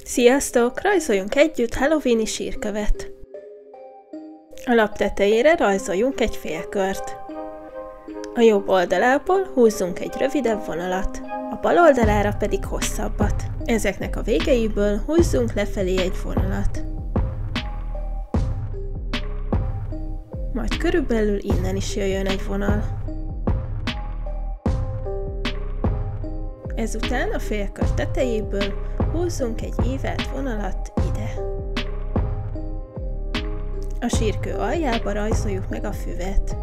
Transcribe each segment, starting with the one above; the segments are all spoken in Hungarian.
Sziasztok! Rajzoljunk együtt Halloween-i sírkövet. A lap tetejére rajzoljunk egy félkört. A jobb oldalából húzzunk egy rövidebb vonalat, a bal oldalára pedig hosszabbat. Ezeknek a végeiből húzzunk lefelé egy vonalat. Majd körülbelül innen is jöjjön egy vonal. Ezután a félkör tetejéből húzzunk egy ívelt vonalat ide. A sírkő aljába rajzoljuk meg a füvet.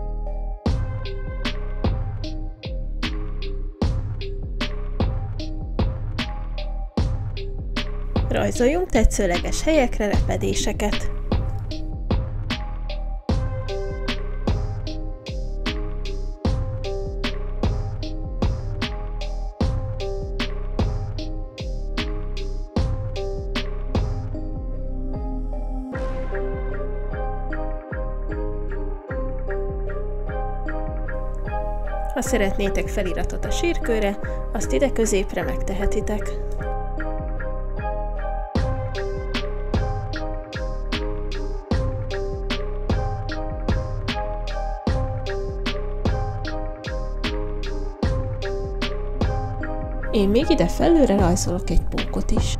Rajzoljunk tetszőleges helyekre repedéseket. Ha szeretnétek feliratot a sírkőre, azt ide középre megtehetitek. Én még ide felülre rajzolok egy pókot is.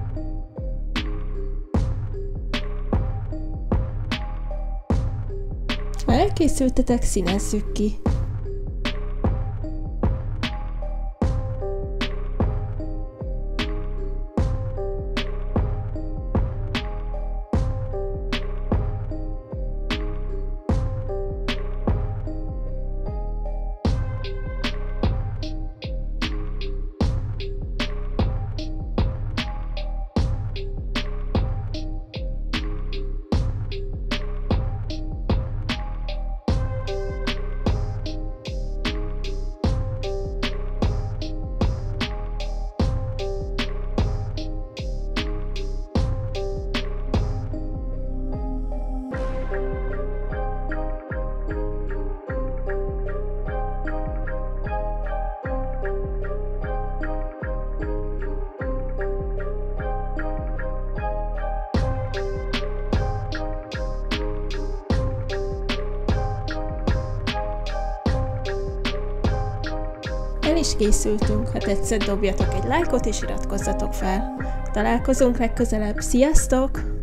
Ha elkészültetek, színezzük ki. El is készültünk, ha tetszett, dobjatok egy lájkot és iratkozzatok fel. Találkozunk legközelebb, sziasztok!